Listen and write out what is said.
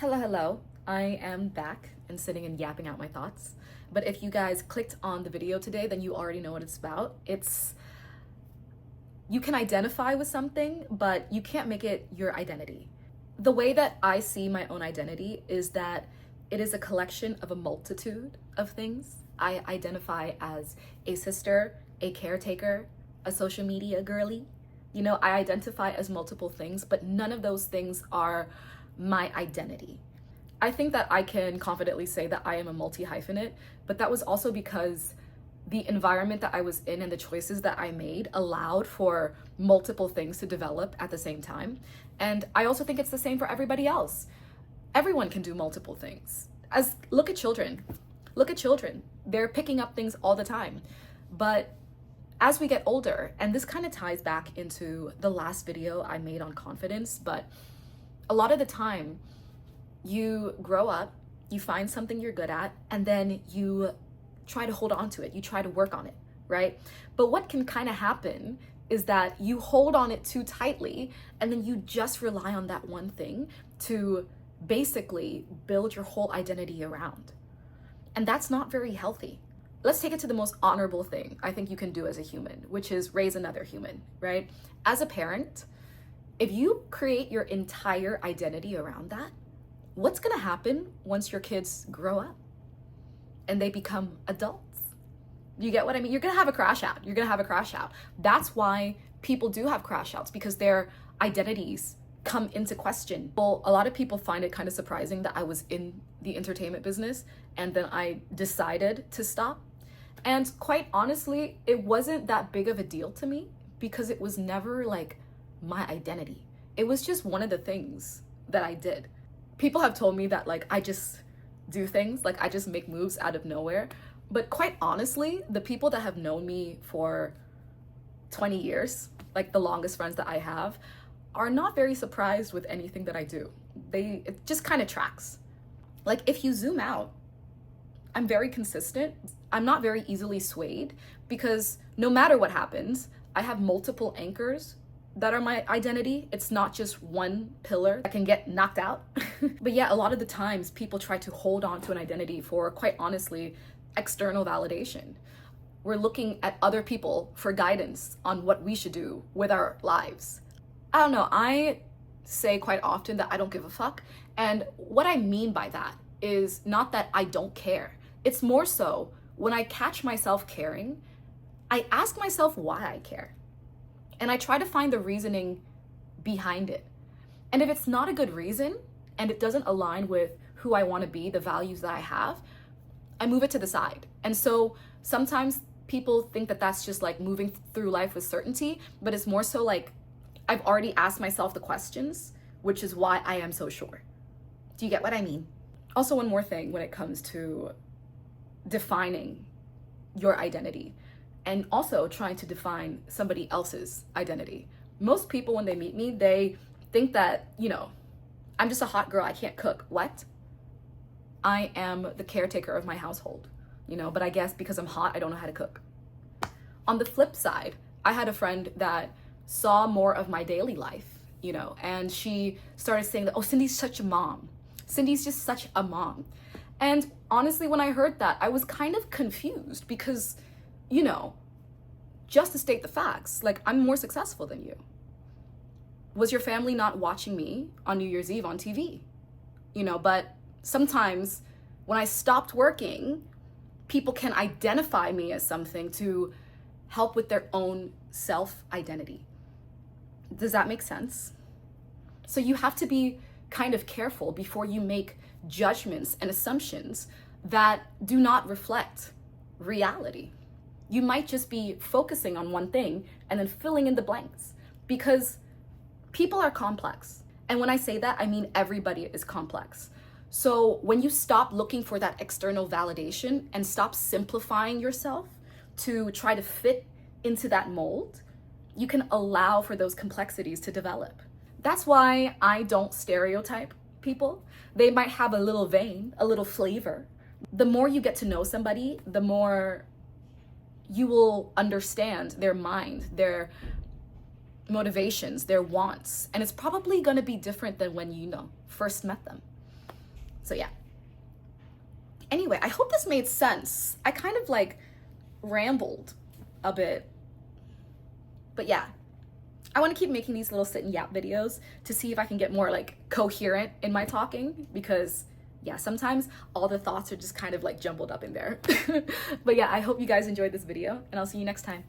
Hello. I am back and sitting and yapping out my thoughts. But if you guys clicked on the video today, then you already know what it's about. You can identify with something, but you can't make it your identity. The way that I see my own identity is that it is a collection of a multitude of things. I identify as a sister, a caretaker, a social media girly. I identify as multiple things, but none of those things are my identity. I think that I can confidently say that I am a multi-hyphenate, but that was also because the environment that I was in and the choices that I made allowed for multiple things to develop at the same time. And I also think it's the same for everybody else. Everyone can do multiple things. Look at children. Look at children. They're picking up things all the time. But as we get older, and this kind of ties back into the last video I made on confidence, but a lot of the time you grow up, you find something you're good at, and then you try to hold on to it. You try to work on it, right? But what can kind of happen is that you hold on it too tightly, and then you just rely on that one thing to basically build your whole identity around. And that's not very healthy. Let's take it to the most honorable thing I think you can do as a human, which is raise another human, right? As a parent, if you create your entire identity around that, what's gonna happen once your kids grow up and they become adults? You get what I mean? You're gonna have a crash out. You're gonna have a crash out. That's why people do have crash outs, because their identities come into question. Well, a lot of people find it kind of surprising that I was in the entertainment business and then I decided to stop. And quite honestly, it wasn't that big of a deal to me because it was never like my identity. It was just one of the things that I did. People have told me that like I just do things, like I just make moves out of nowhere. But quite honestly, the people that have known me for 20 years, like the longest friends that I have, are not very surprised with anything that I do. It just kind of tracks. Like if you zoom out, I'm very consistent. I'm not very easily swayed because no matter what happens, I have multiple anchors that are my identity. It's not just one pillar that can get knocked out. But yeah, a lot of the times people try to hold on to an identity for, quite honestly, external validation. We're looking at other people for guidance on what we should do with our lives. I don't know, I say quite often that I don't give a fuck. And what I mean by that is not that I don't care. It's more so when I catch myself caring, I ask myself why I care. And I try to find the reasoning behind it. And if it's not a good reason and it doesn't align with who I want to be, the values that I have, I move it to the side. And so sometimes people think that that's just like moving through life with certainty, but it's more so like I've already asked myself the questions, which is why I am so sure. Do you get what I mean? Also, one more thing when it comes to defining your identity and also trying to define somebody else's identity. Most people, when they meet me, they think that, I'm just a hot girl, I can't cook. What? I am the caretaker of my household, but I guess because I'm hot, I don't know how to cook. On the flip side, I had a friend that saw more of my daily life, and she started saying that, oh, Cindy's such a mom. Cindy's just such a mom. And honestly, when I heard that, I was kind of confused because, just to state the facts, like I'm more successful than you. Was your family not watching me on New Year's Eve on TV? But sometimes when I stopped working, people can identify me as something to help with their own self-identity. Does that make sense? So you have to be kind of careful before you make judgments and assumptions that do not reflect reality. You might just be focusing on one thing and then filling in the blanks because people are complex. And when I say that, I mean everybody is complex. So when you stop looking for that external validation and stop simplifying yourself to try to fit into that mold, you can allow for those complexities to develop. That's why I don't stereotype people. They might have a little vein, a little flavor. The more you get to know somebody, the more you will understand their mind, their motivations, their wants. And it's probably gonna be different than when you first met them. So yeah. Anyway, I hope this made sense. I kind of like rambled a bit. But yeah, I want to keep making these little sit and yap videos to see if I can get more like coherent in my talking, because yeah, sometimes all the thoughts are just kind of like jumbled up in there. But yeah, I hope you guys enjoyed this video, and I'll see you next time.